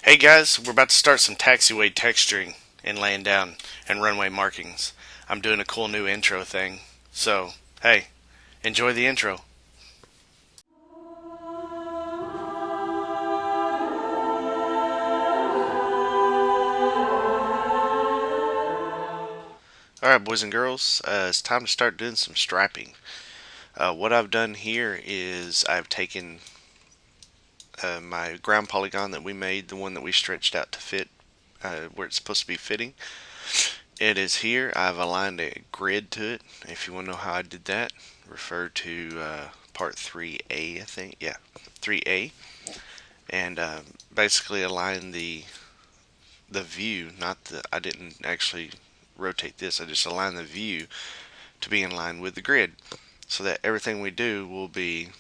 Hey guys, we're about to start some taxiway texturing and laying down and runway markings. I'm doing a cool new intro thing. So, hey, enjoy the intro. Alright, boys and girls, it's time to start doing some striping. What I've done here is I've taken my ground polygon that we made, the one that we stretched out to fit where it's supposed to be fitting. It is here. I've aligned a grid to it. If you want to know how I did that, refer to part 3A, I think. Yeah, 3A. And basically align the view, not the, I didn't actually rotate this, I just aligned the view to be in line with the grid so that everything we do will be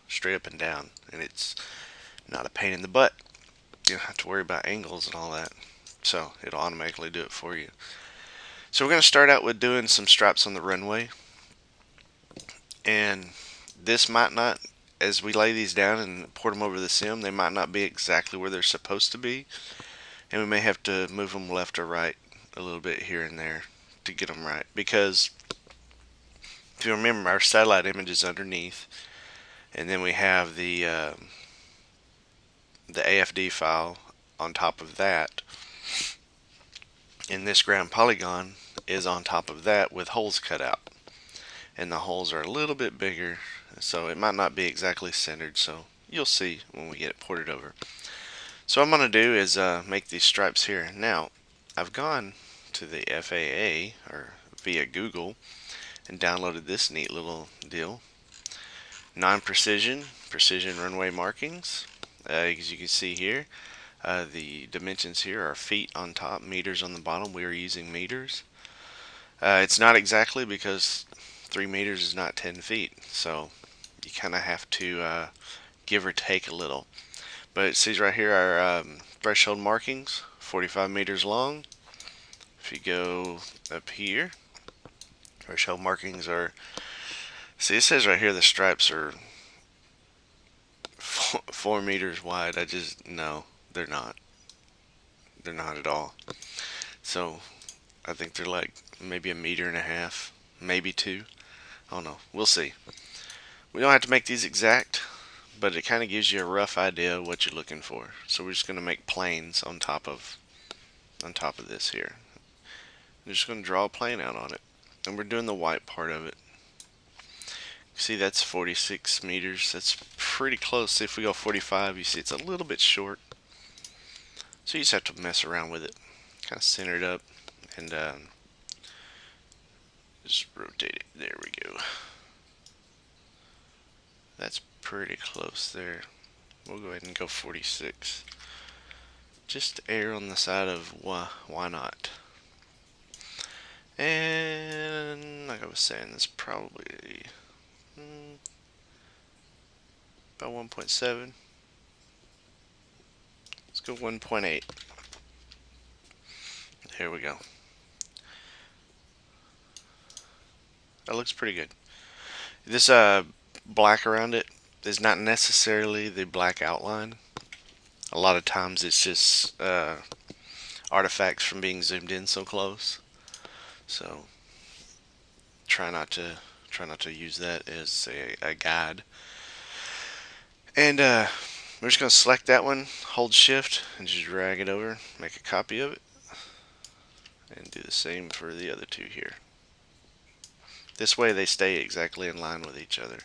straight up and down, and it's not a pain in the butt. You don't have to worry about angles and all that, so it'll automatically do it for you. So we're going to start out with doing some stripes on the runway, and this might not, as we lay these down and port them over the sim, they might not be exactly where they're supposed to be, and we may have to move them left or right a little bit here and there to get them right, because if you remember, our satellite image is underneath, and then we have the AFD file on top of that, and this ground polygon is on top of that with holes cut out, and the holes are a little bit bigger, so it might not be exactly centered, so you'll see when we get it ported over. So what I'm going to do is make these stripes here. Now, I've gone to the FAA, or via Google, and downloaded this neat little deal. Non-precision, precision runway markings. As you can see here, the dimensions here are feet on top, meters on the bottom. We are using meters. It's not exactly, because 3 meters is not 10 feet, so you kind of have to give or take a little. But it says right here our threshold markings, 45 meters long. If you go up here, threshold markings are, see, it says right here the stripes are 4 meters wide. No, they're not. They're not at all. So I think they're like maybe 1.5 meters, maybe 2. I don't know. We'll see. We don't have to make these exact, but it kind of gives you a rough idea of what you're looking for. So we're just going to make planes on top of this here. I'm just going to draw a plane out on it, and we're doing the white part of it. See, that's 46 meters. That's pretty close. If we go 45, you see it's a little bit short. So you just have to mess around with it. Kind of center it up and just rotate it. There we go. That's pretty close there. We'll go ahead and go 46. Just err on the side of why not. And like I was saying, it's probably about 1.7. Let's go 1.8. Here we go. That looks pretty good. This black around it is not necessarily the black outline. A lot of times it's just artifacts from being zoomed in so close. So try not to use that as a guide. And we're just going to select that one, hold shift, and just drag it over, make a copy of it, and do the same for the other two here. This way they stay exactly in line with each other.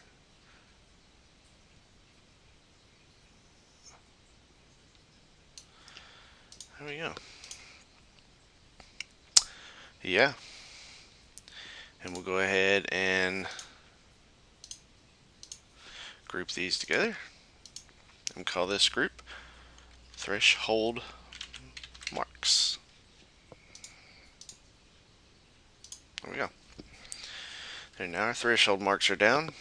There we go. Yeah. And we'll go ahead and group these together and call this group threshold marks. There we go. And now our threshold marks are down.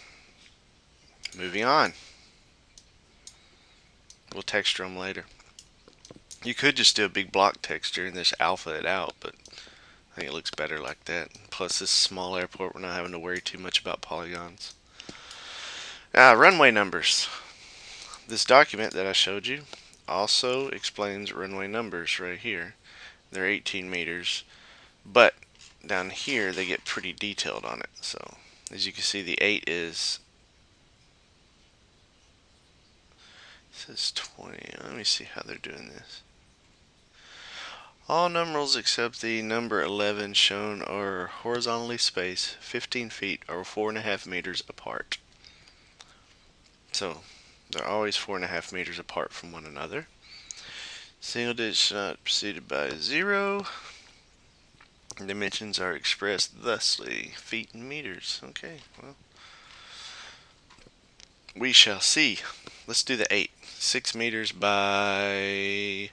Moving on. We'll texture them later. You could just do a big block texture and just alpha it out, but I think it looks better like that. Plus, this small airport, we're not having to worry too much about polygons. Runway numbers. this document that I showed you also explains runway numbers right here. They're 18 meters, but down here they get pretty detailed on it. So as you can see, the 8 is, it says 20. Let me see how they're doing this. All numerals except the number 11 shown are horizontally spaced 15 feet or 4.5 meters apart. So they're always 4.5 meters apart from one another. Single digits not preceded by 0. Dimensions are expressed thusly: feet and meters. Okay, well, we shall see. Let's do the 8. 6 meters by...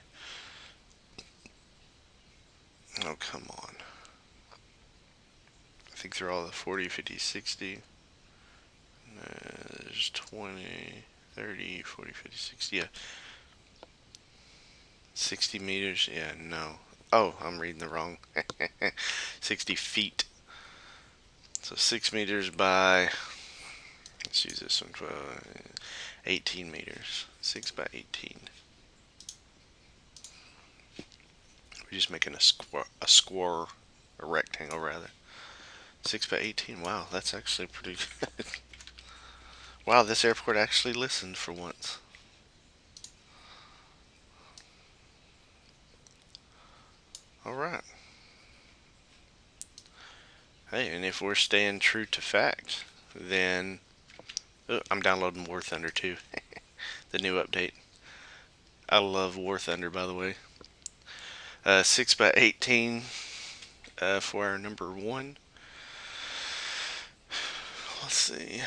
Oh, come on. I think they're all the 40, 50, 60. There's 20, 30, 40, 50, 60. Yeah. 60 meters. Yeah, no. Oh, I'm reading the wrong. 60 feet. So 6 meters by... Let's use this one. 18 meters. 6 by 18. We're just making a rectangle rather. 6 by 18. Wow, that's actually pretty good. Wow, this airport actually listened for once. Alright. Hey, and if we're staying true to fact, then... Oh, I'm downloading War Thunder too. The new update. I love War Thunder, by the way. 6 by 18 for our number 1. Let's see.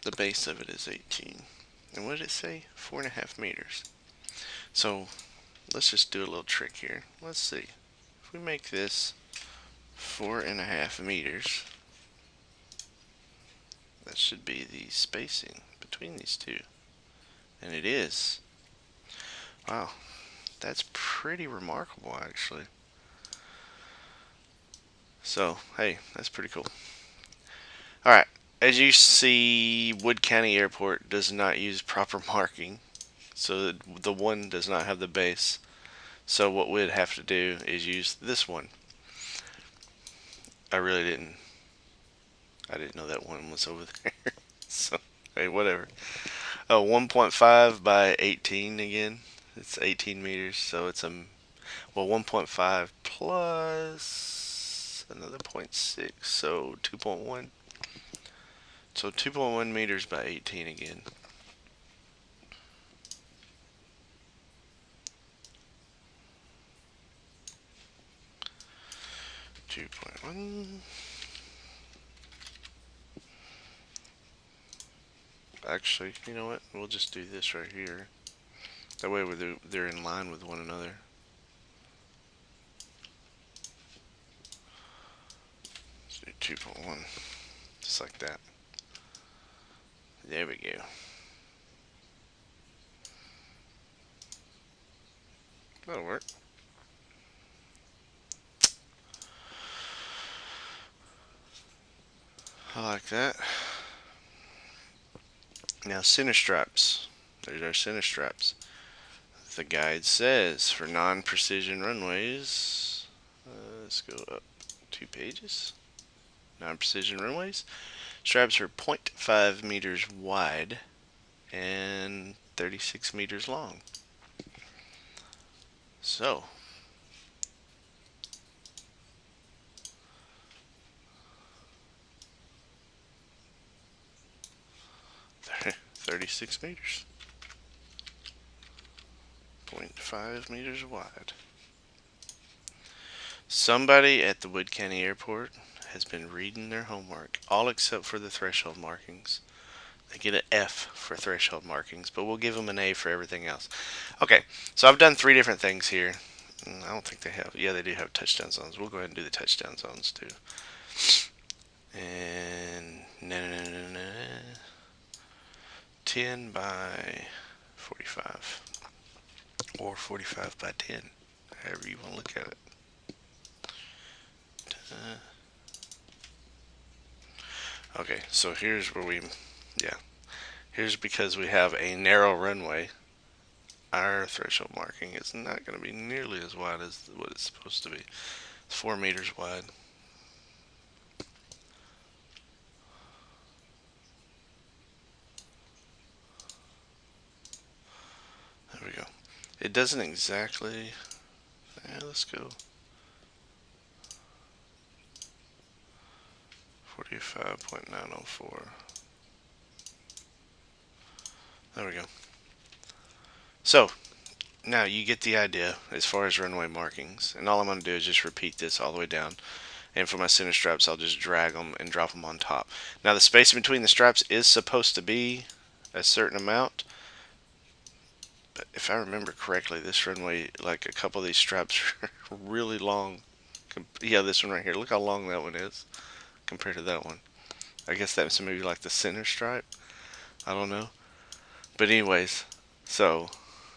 The base of it is 18. And what did it say? 4.5 meters. So let's just do a little trick here. Let's see. If we make this 4.5 meters, that should be the spacing between these two. And it is. Wow. That's pretty remarkable, actually. So, hey, that's pretty cool. Alright. As you see, Wood County Airport does not use proper marking. So the 1 does not have the base. So what we'd have to do is use this one. I didn't know that one was over there. So, hey, whatever. Oh, 1.5 by 18 again. It's 18 meters, so it's well, 1.5 plus another 0.6, so 2.1. So 2.1 meters by 18 again. Actually, you know what? We'll just do this right here. That way they're in line with one another. Let's do 2.1. Just like that. There we go. That'll work. I like that. Now, center straps. There's our center straps. The guide says for non-precision runways, let's go up 2 pages. Non-precision runways, straps are 0.5 meters wide and 36 meters long. So, there, 36 meters. 0.5 meters wide. Somebody at the Wood County Airport has been reading their homework, all except for the threshold markings. They get an F for threshold markings, but we'll give them an A for everything else. Okay, so I've done 3 different things here. I don't think they have. Yeah, they do have touchdown zones. We'll go ahead and do the touchdown zones too. And 10 by 45. Or 45 by 10. However you want to look at it. Okay, so here's where Here's because we have a narrow runway. Our threshold marking is not going to be nearly as wide as what it's supposed to be. It's 4 meters wide. There we go. It doesn't exactly. Yeah, let's go 45.904. There we go. So now you get the idea as far as runway markings, and all I'm going to do is just repeat this all the way down. And for my center straps, I'll just drag them and drop them on top. Now the space between the straps is supposed to be a certain amount, but if I remember correctly, this runway, like a couple of these straps are really long. Yeah, this one right here. Look how long that one is compared to that one. I guess that's maybe like the center stripe. I don't know. But anyways, so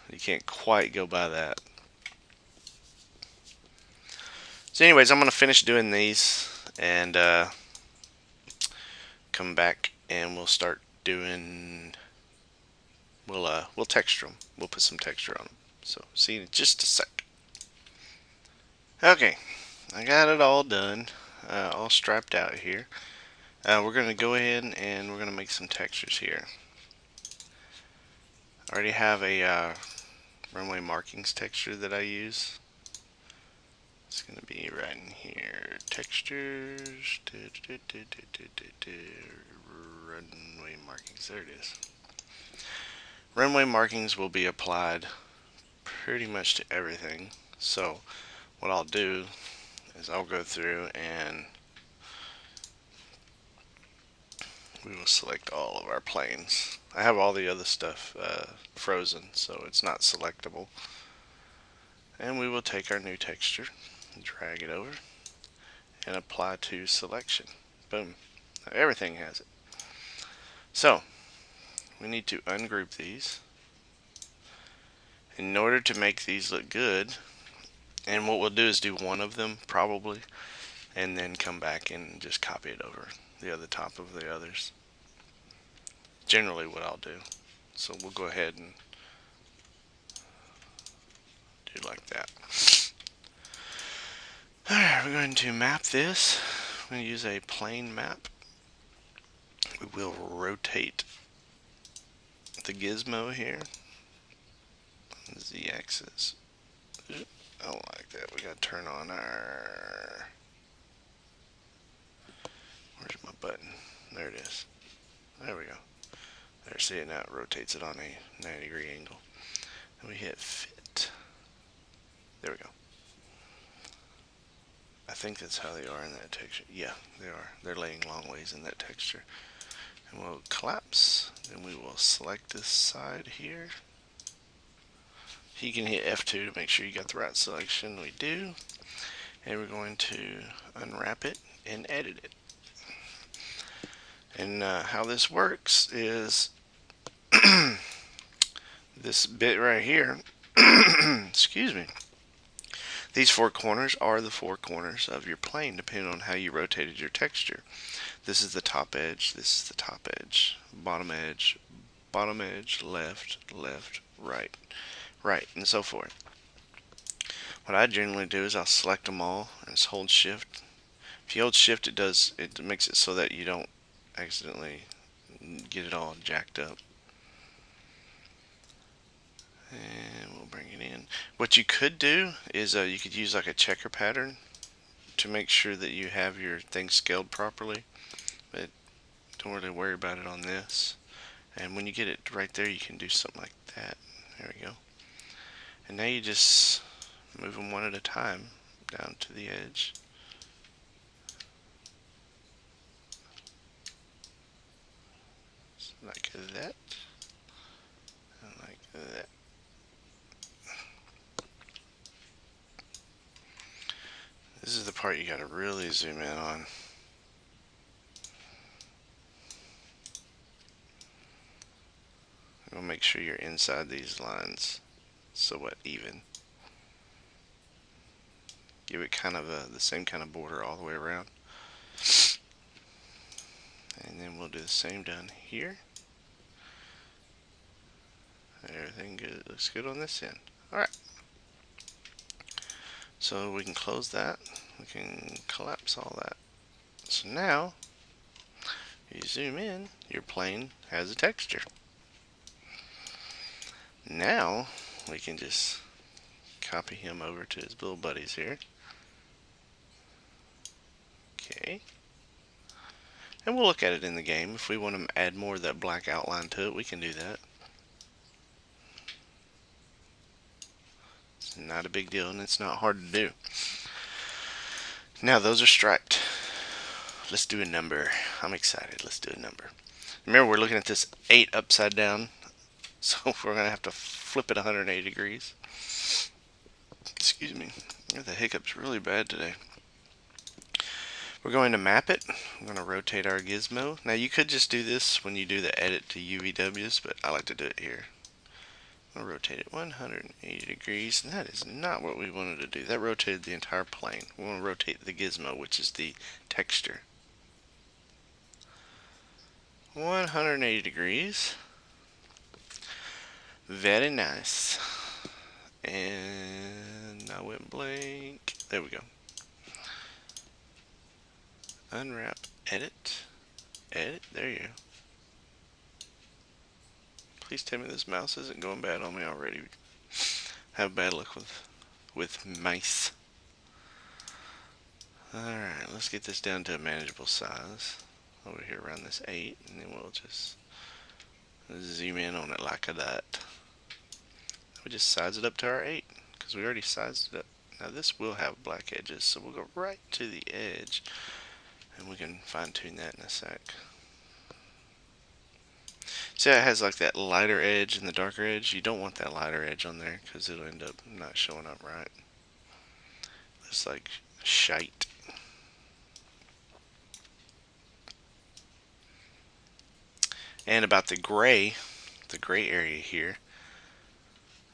you can't quite go by that. So anyways, I'm going to finish doing these and come back and we'll start doing, we'll texture them. We'll put some texture on them. So see you in just a sec. Okay, I got it all done, all striped out here. We're going to go ahead and we're going to make some textures here. I already have a runway markings texture that I use. It's going to be right in here. Textures. Runway markings. There it is. Runway markings will be applied pretty much to everything. So what I'll do is I'll go through and we will select all of our planes. I have all the other stuff frozen, so it's not selectable. And we will take our new texture, drag it over, and apply to selection. Boom. Now everything has it. So we need to ungroup these in order to make these look good. And what we'll do is do one of them probably, and then come back and just copy it over the other top of the others. Generally what I'll do. So we'll go ahead and do like that. Alright, we're going to map this. I'm going to use a plane map. We will rotate the gizmo here. Z-axis. I don't like that. We got to turn on our... Where's my button? There it is. There we go. There, see it now. It rotates it on a 90-degree angle. And we hit fit. There we go. I think that's how they are in that texture. Yeah, they are. They're laying long ways in that texture. And we'll collapse. Then we will select this side here. You can hit F2 to make sure you got the right selection. We do. And we're going to unwrap it and edit it. And how this works is this bit right here, excuse me, these four corners are the four corners of your plane depending on how you rotated your texture. This is the top edge, this is the top edge, bottom edge, left, left, right, right, and so forth. What I generally do is I'll select them all and just hold shift. If you hold shift, it makes it so that you don't accidentally get it all jacked up. And we'll bring it in. What you could do is you could use like a checker pattern to make sure that you have your thing scaled properly, but don't really worry about it on this. And when you get it right there, you can do something like that. There we go. And now you just move them one at a time down to the edge. Like that. And like that. This is the part you gotta really zoom in on. We'll make sure you're inside these lines somewhat even. Give it kind of the same kind of border all the way around. And then we'll do the same down here. everything good. Looks good on this end. Alright. So we can close that. We can collapse all that. So now, you zoom in, your plane has a texture. Now, we can just copy him over to his little buddies here. Okay. And we'll look at it in the game. If we want to add more of that black outline to it, we can do that. It's not a big deal, and it's not hard to do. Now, those are striped. Let's do a number. I'm excited. Let's do a number. Remember, we're looking at this 8 upside down, so we're going to have to flip it 180 degrees. Excuse me. The hiccup's really bad today. We're going to map it. I'm going to rotate our gizmo. Now, you could just do this when you do the edit to UVWs, but I like to do it here. I'll rotate it 180 degrees, and that is not what we wanted to do. That rotated the entire plane. We want to rotate the gizmo, which is the texture. 180 degrees. Very nice. And I went blank. There we go. Unwrap, edit, edit. There you go. Please tell me this mouse isn't going bad on me already. Have bad luck with mice. Alright, let's get this down to a manageable size. Over here around this 8, and then we'll just zoom in on it like that. We just size it up to our 8, because we already sized it up. Now this will have black edges, so we'll go right to the edge, and we can fine tune that in a sec. See how it has like that lighter edge and the darker edge? You don't want that lighter edge on there, because it'll end up not showing up right. It's like shite. And about the gray area here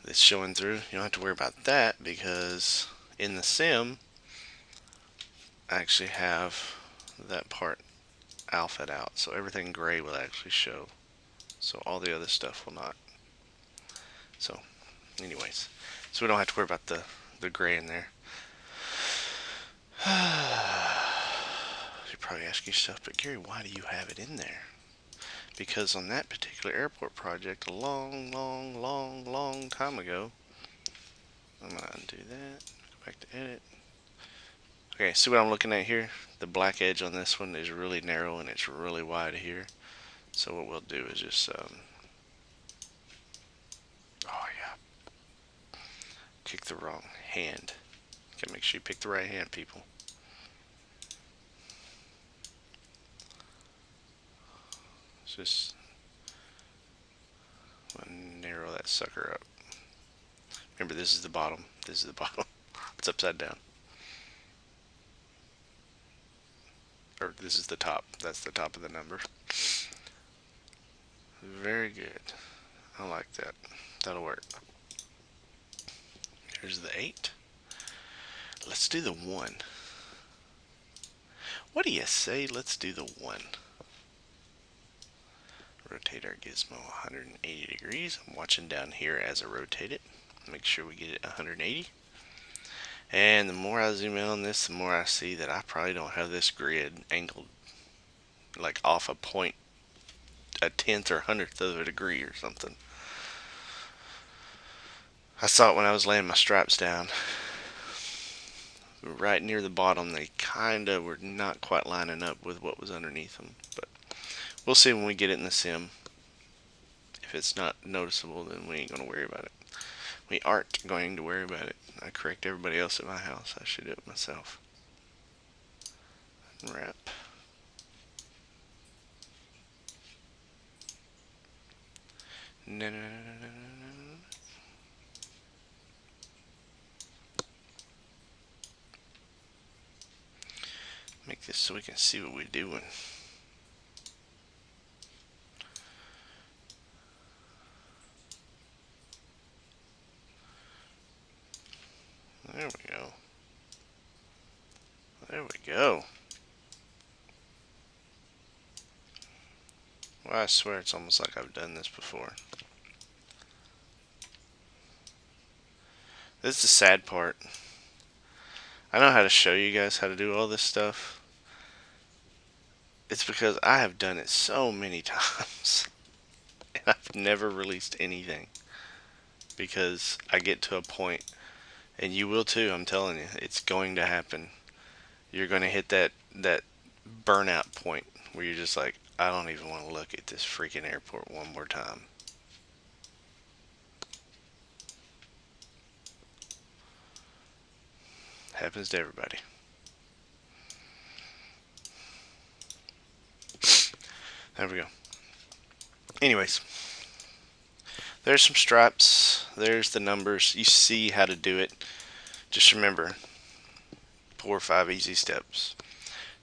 that's showing through, you don't have to worry about that, because in the sim I actually have that part alphaed out, so everything gray will actually show, so all the other stuff will not. So anyways, so we don't have to worry about the gray in there. You're probably asking yourself, but Gary, why do you have it in there? Because on that particular airport project a long time ago, I'm going to undo that, go back to edit. Okay, see what I'm looking at here? The black edge on this one is really narrow and it's really wide here. So what we'll do is just, oh yeah, kick the wrong hand. Gotta make sure you pick the right hand, people. Just narrow that sucker up. Remember, this is the bottom. This is the bottom. It's upside down. Or this is the top. That's the top of the number. Very good. I like that. That'll work. Here's the 8. Let's do the 1. What do you say? Let's do the 1. Rotate our gizmo 180 degrees. I'm watching down here as I rotate it. Make sure we get it 180. And the more I zoom in on this, the more I see that I probably don't have this grid angled like off a point, a 10th or 100th of a degree or something. I saw it when I was laying my stripes down. Right near the bottom, they kinda were not quite lining up with what was underneath them, but we'll see when we get it in the sim. If it's not noticeable, then we ain't gonna worry about it. We aren't going to worry about it. I correct everybody else at my house. I should do it myself. Unwrap. No. Make this so we can see what we're doing. There we go. There we go. Well, I swear it's almost like I've done this before. This is the sad part. I know how to show you guys how to do all this stuff. It's because I have done it so many times. And I've never released anything. Because I get to a point, and you will too, I'm telling you, it's going to happen. You're going to hit that burnout point where you're just like, I don't even want to look at this freaking airport one more time. Happens to everybody. There we go. Anyways, there's some stripes. There's the numbers. You see how to do it. Just remember 4 or 5 easy steps.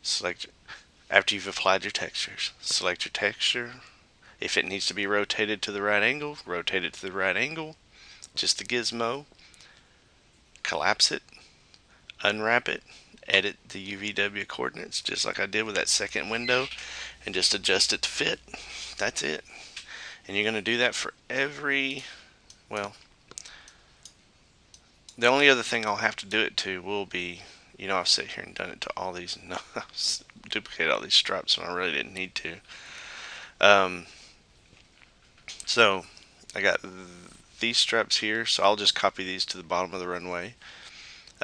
Select after you've applied your textures. Select your texture. If it needs to be rotated to the right angle, rotate it to the right angle. Just the gizmo. Collapse it. Unwrap it. Edit the UVW coordinates just like I did with that second window, and just adjust it to fit. That's it. And you're going to do that for every, well, the only other thing I'll have to do it to will be, I've sat here and done it to all these, no, duplicate all these stripes when I really didn't need to. So I got these stripes here, so I'll just copy these to the bottom of the runway.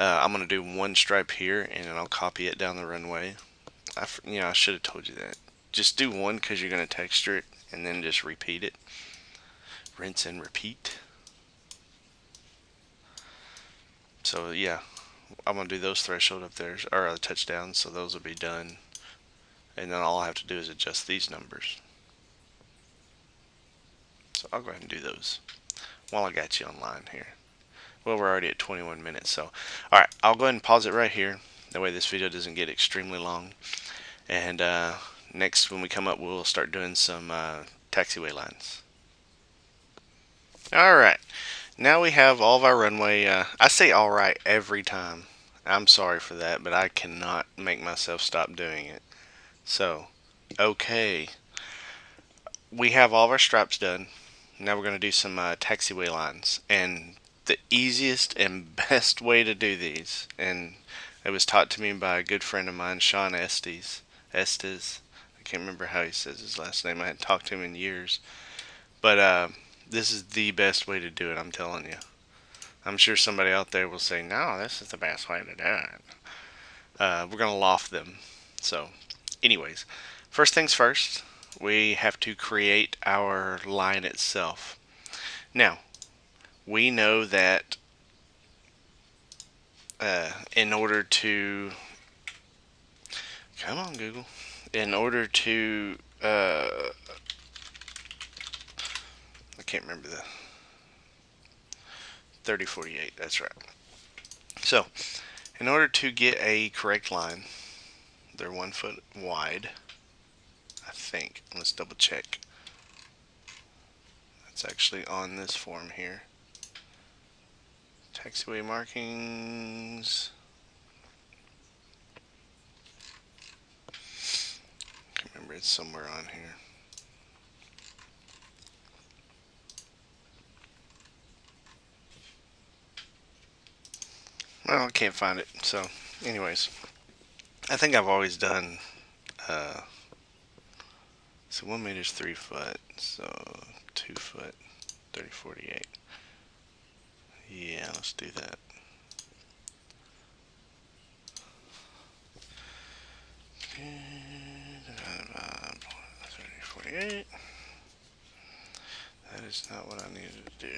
I'm going to do one stripe here, and then I'll copy it down the runway. I should have told you that. Just do one because you're going to texture it, and then just repeat it. Rinse and repeat. So yeah, I'm going to do those threshold up there, or touchdowns, so those will be done. And then all I have to do is adjust these numbers. So I'll go ahead and do those while I got you online here. Well, we're already at 21 minutes, so alright, I'll go ahead and pause it right here. That way this video doesn't get extremely long. And next, when we come up, we'll start doing some taxiway lines. Alright, now we have all of our runway. I say alright every time. I'm sorry for that, but I cannot make myself stop doing it. So, okay. We have all of our stripes done. Now we're going to do some taxiway lines. And the easiest and best way to do these, and it was taught to me by a good friend of mine, Sean Estes. I can't remember how he says his last name. I hadn't talked to him in years. But this is the best way to do it, I'm telling you. I'm sure somebody out there will say, no, this is the best way to do it. We're going to loft them. So, anyways, first things first, we have to create our line itself. Now, we know that in order to, come on Google, in order to, I can't remember the 3048, that's right. So, in order to get a correct line, they're 1 foot wide, I think. Let's double check. That's actually on this form here. Taxiway markings. I can't remember, it's somewhere on here. Well, I can't find it. So, anyways, I think I've always done. So 1 meter is 3 foot. So 2 foot, 3048. Yeah, let's do that. Divided by 3048. That is not what I needed to do.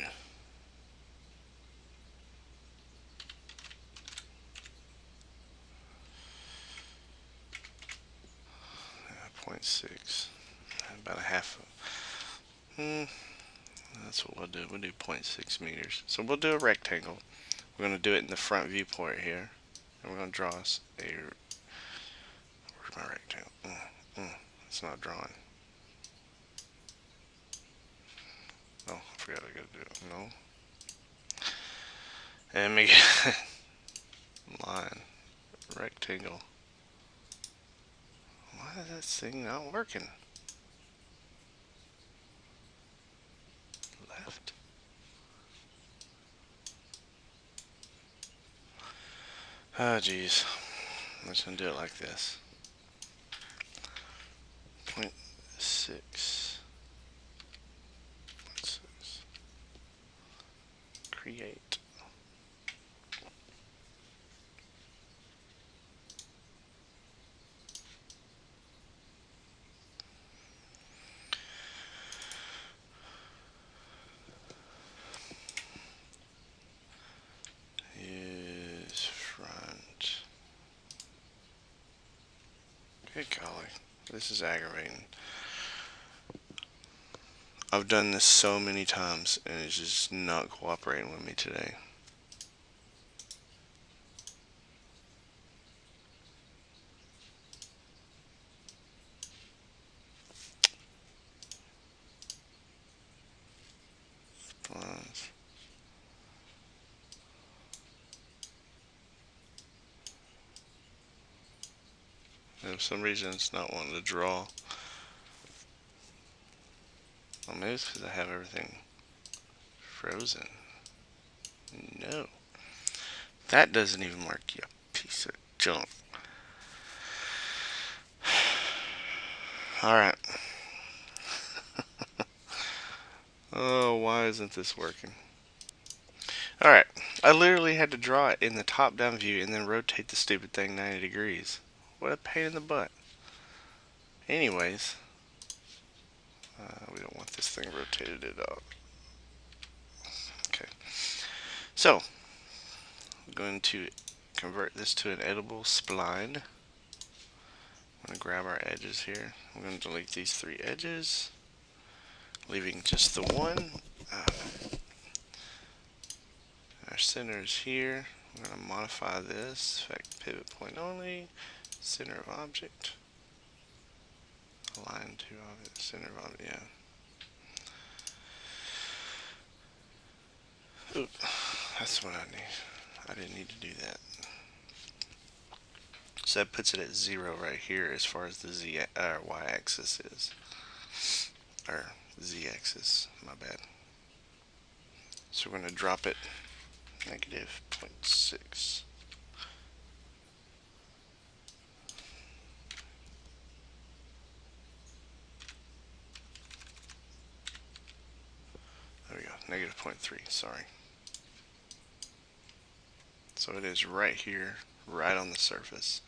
0.6. About a half. That's what we'll do. We'll do 0.6 meters. So we'll do a rectangle. We're going to do it in the front viewport here. And we're going to draw us a. Where's my rectangle? It's not drawing. Oh, I forgot I got to do it. No. And make it line. Rectangle. Why is that thing not working? Left. Oh geez, I'm just gonna do it like this. 0.6. Create. Is front. Good golly, this is aggravating. I've done this so many times and it's just not cooperating with me today. And for some reason it's not wanting to draw. Well, maybe it's because I have everything frozen. No. That doesn't even work, you piece of junk. Alright. Oh, why isn't this working? Alright. I literally had to draw it in the top-down view and then rotate the stupid thing 90 degrees. What a pain in the butt. Anyways. We don't want this thing rotated at all. Okay. So, I'm going to convert this to an edible spline. I'm going to grab our edges here. I'm going to delete these 3 edges, leaving just the one. Our center is here. I'm going to modify this. Effect pivot point only. Center of object. Align to object. Center of object. Yeah. Oop. That's what I need. I didn't need to do that. So that puts it at 0 right here as far as the y-axis is. Or z-axis, my bad. So we're going to drop it negative 0.6. There we go, negative 0.3, sorry. So it is right here, right on the surface.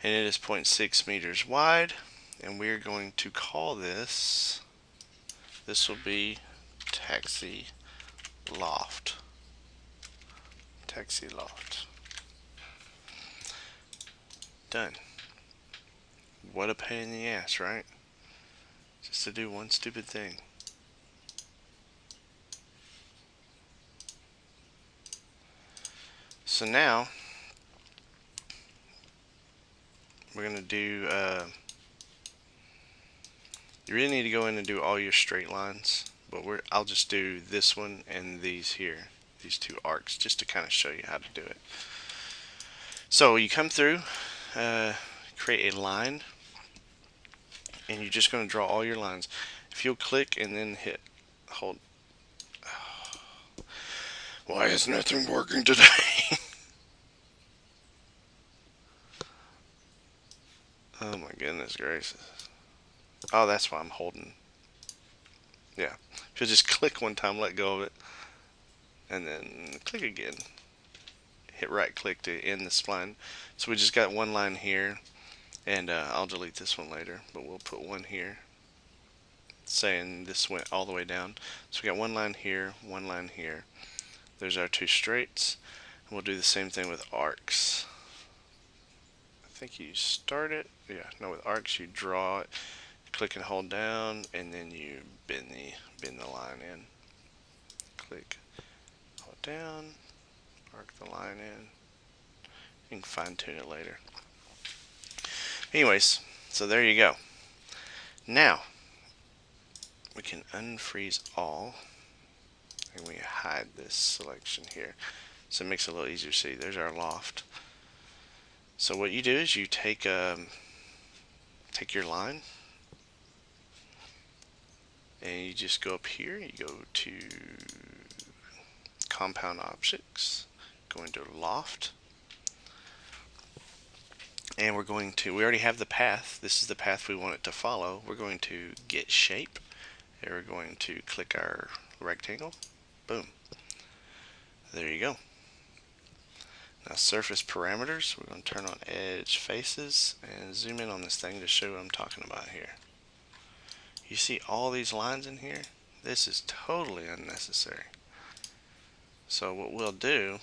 And it is 0.6 meters wide. And we're going to call this will be taxi loft. Taxi loft. Done. What a pain in the ass, right? Just to do one stupid thing. So now we're going to do, you really need to go in and do all your straight lines, but I'll just do this one and these here, these 2 arcs, just to kind of show you how to do it. So you come through, create a line, and you're just going to draw all your lines. If you'll click and then hold. Why is nothing working today? Oh my goodness gracious. Oh, that's why I'm holding. Yeah. If you just click one time, let go of it, and then click again. Hit right click to end the spline. So we just got one line here, and I'll delete this one later, but we'll put one here saying this went all the way down. So we got one line here, one line here. There's our 2 straights. And we'll do the same thing with arcs. I think you start it. Yeah, no, with arcs you draw it, click and hold down, and then you bend the line in. Click, hold down, arc the line in. You can fine tune it later. Anyways, so there you go. Now we can unfreeze all, and we hide this selection here, so it makes it a little easier to see. There's our loft. So what you do is you take your line, and you just go up here. You go to compound objects, go into loft, And we're going to, we already have the path. This is the path we want it to follow. We're going to get shape. And we're going to click our rectangle. Boom. There you go. Now surface parameters, we're going to turn on edge faces and zoom in on this thing to show what I'm talking about here. You see all these lines in here? This is totally unnecessary. So what we'll do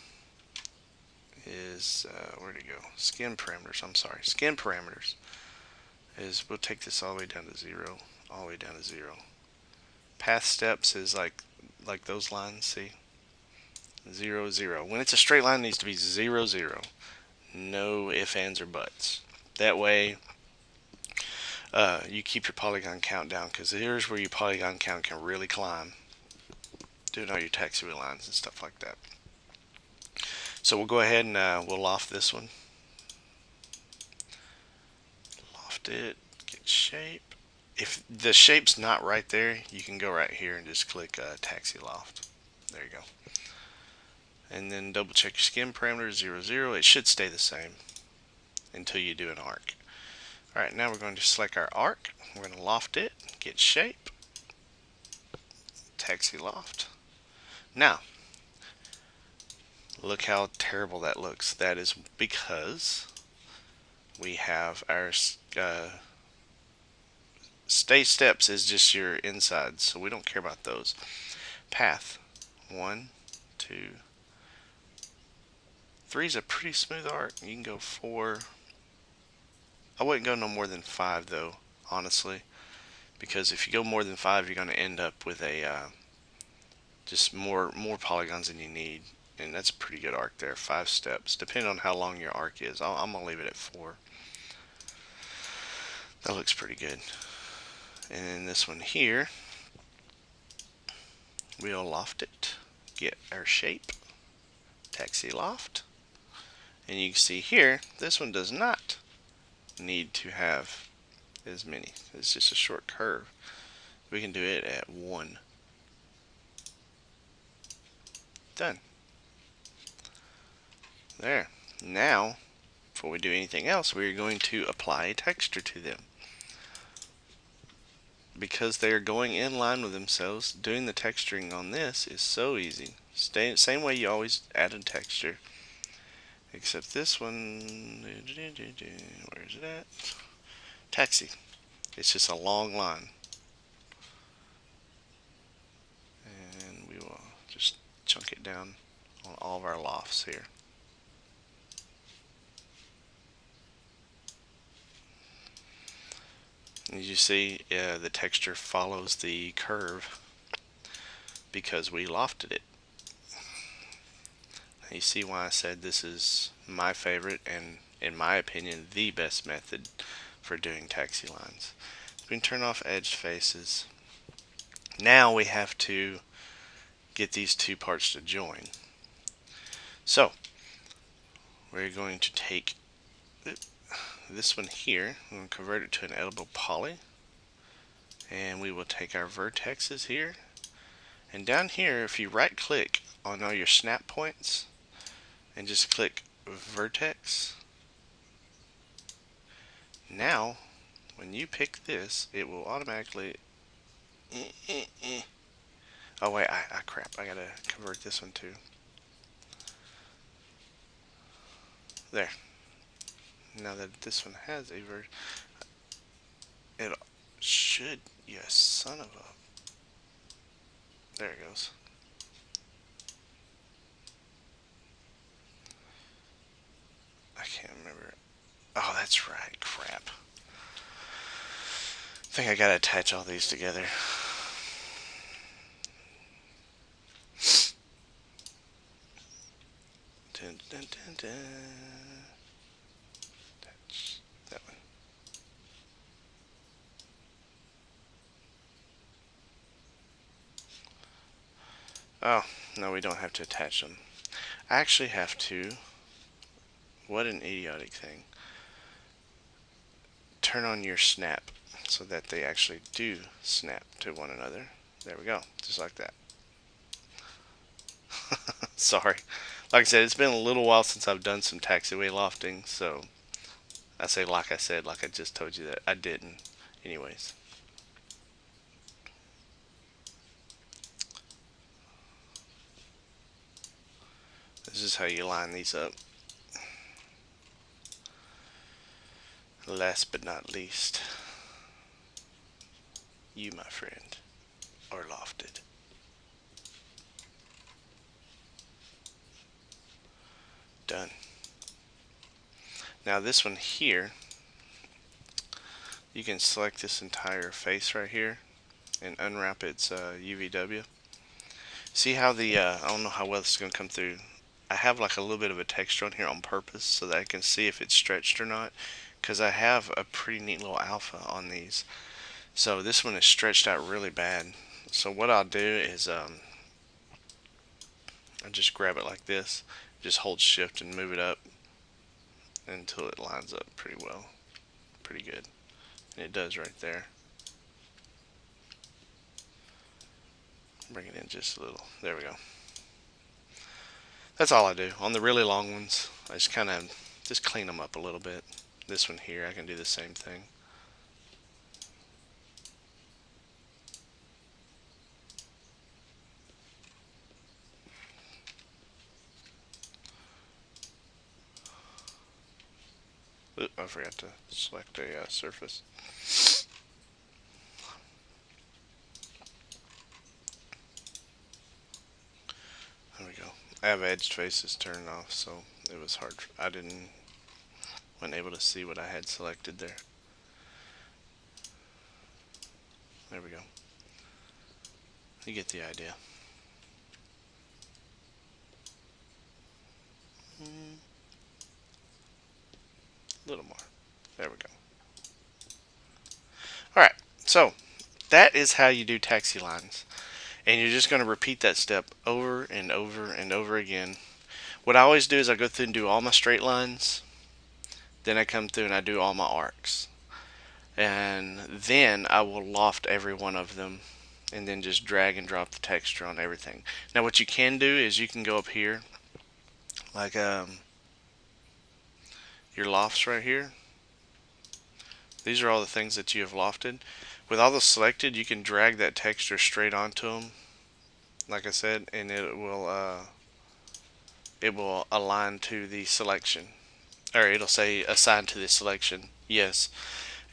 is, where'd it go? Skin parameters, I'm sorry. Skin parameters is we'll take this all the way down to 0, all the way down to 0. Path steps is like those lines, see? 0, 0. When it's a straight line, it needs to be 0, 0. No ifs, ands, or buts. That way, you keep your polygon count down, because here's where your polygon count can really climb, doing all your taxiway lines and stuff like that. So we'll go ahead and we'll loft this one. Loft it, get shape. If the shape's not right there, you can go right here and just click taxi loft. There you go. And then double check your skin parameters, 0, 0. It should stay the same until you do an arc. Alright, now we're going to select our arc. We're going to loft it, get shape, taxi loft. Now, look how terrible that looks. That is because we have our stay steps is just your insides, so we don't care about those. Path, 1, 2, 3 is a pretty smooth arc. You can go 4. I wouldn't go no more than 5 though, honestly, because if you go more than 5, you're going to end up with a just more polygons than you need, and that's a pretty good arc there. 5 steps, depending on how long your arc is. I'm gonna leave it at 4. That looks pretty good. And then this one here, we'll loft it, get our shape, taxi loft, and you can see here this one does not need to have as many. It's just a short curve. We can do it at 1. Done. There. Now, before we do anything else, we're going to apply a texture to them. Because they are going in line with themselves, doing the texturing on this is so easy. Same way you always add a texture. Except this one, where is it at? Taxi. It's just a long line. And we will just chunk it down on all of our lofts here. As you see, the texture follows the curve because we lofted it. You see why I said this is my favorite and, in my opinion, the best method for doing taxi lines. We can turn off edge faces. Now we have to get these two parts to join. So we're going to take this one here and convert it to an editable poly, and we will take our vertexes here, and down here if you right click on all your snap points and just click vertex, now when you pick this it will automatically oh wait, crap, I gotta convert this one too. There. Now that this one has a it should, you son of a, there it goes. I can't remember. Oh, that's right, crap. I think I gotta attach all these together. Dun, dun, dun, dun. Attach that one. Oh, no, we don't have to attach them. I actually have to, what an idiotic thing, turn on your snap so that they actually do snap to one another. There we go, just like that. Sorry. Like I said, it's been a little while since I've done some taxiway lofting, so I say like I said, like I just told you that I didn't. Anyways. This is how you line these up. Last but not least, you, my friend, are lofted. Done. Now this one here, you can select this entire face right here and unwrap its UVW. See how the, I don't know how well this is going to come through. I have like a little bit of a texture on here on purpose so that I can see if it's stretched or not, because I have a pretty neat little alpha on these. So this one is stretched out really bad. So what I'll do is I just grab it like this, just hold shift and move it up until it lines up pretty well, pretty good. And it does right there. Bring it in just a little. There we go. That's all I do. On the really long ones, I just kind of just clean them up a little bit. This one here, I can do the same thing. Oop, I forgot to select a surface. There we go. I have edged faces turned off, so it was hard. I wasn't able to see what I had selected there. There we go. You get the idea. A little more. There we go. Alright, so that is how you do taxi lines. And you're just going to repeat that step over and over and over again. What I always do is I go through and do all my straight lines. Then I come through and I do all my arcs. And then I will loft every one of them and then just drag and drop the texture on everything. Now what you can do is you can go up here, like your lofts right here. These are all the things that you have lofted. With all those selected, you can drag that texture straight onto them, like I said, and it will align to the selection, or it'll say assign to the selection, yes,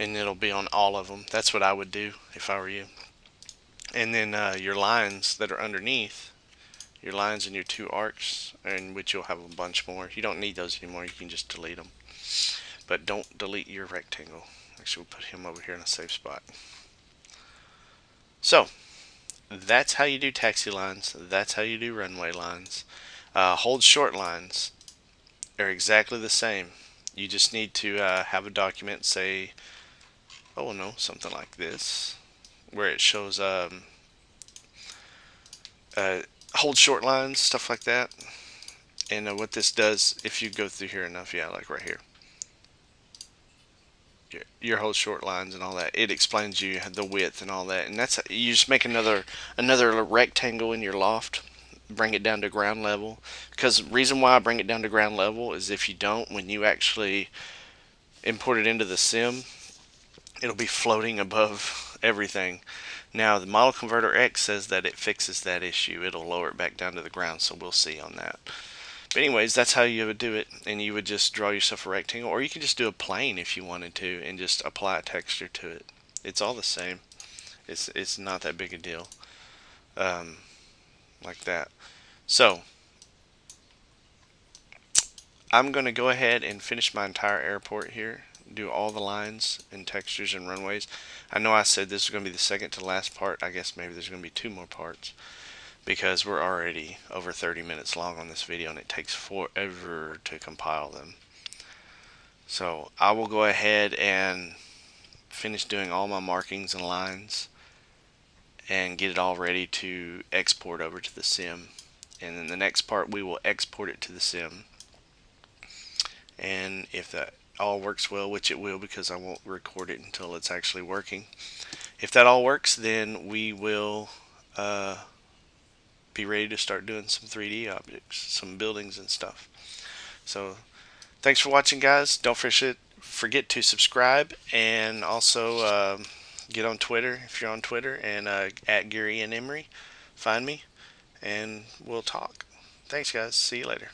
and it'll be on all of them. That's what I would do if I were you. And then your lines that are underneath, your lines and your two arcs, and which you'll have a bunch more. You don't need those anymore. You can just delete them. But don't delete your rectangle. Actually, we'll put him over here in a safe spot. So, that's how you do taxi lines. That's how you do runway lines. Hold short lines are exactly the same. You just need to have a document, say, oh no, something like this, where it shows hold short lines, stuff like that. And what this does, if you go through here enough, yeah, like right here, your whole short lines and all that, it explains you the width and all that. And that's, you just make another rectangle in your loft, bring it down to ground level. Because the reason why I bring it down to ground level is if you don't, when you actually import it into the sim, it'll be floating above everything. Now the Model Converter X says that it fixes that issue. It'll lower it back down to the ground, so we'll see on that. But anyways, that's how you would do it, and you would just draw yourself a rectangle, or you could just do a plane if you wanted to and just apply a texture to it. It's all the same. It's not that big a deal, like that. So I'm going to go ahead and finish my entire airport here, do all the lines and textures and runways. I know I said this is going to be the second to last part. I guess maybe there's going to be 2 more parts, because we're already over 30 minutes long on this video and it takes forever to compile them. So I will go ahead and finish doing all my markings and lines and get it all ready to export over to the sim. And then the next part, we will export it to the sim. And if that all works well, which it will, because I won't record it until it's actually working, if that all works, then we will be ready to start doing some 3D objects, some buildings and stuff. So thanks for watching, guys. Don't forget to subscribe, and also get on Twitter if you're on Twitter, and at Gary and Emery. Find me, and we'll talk. Thanks, guys. See you later.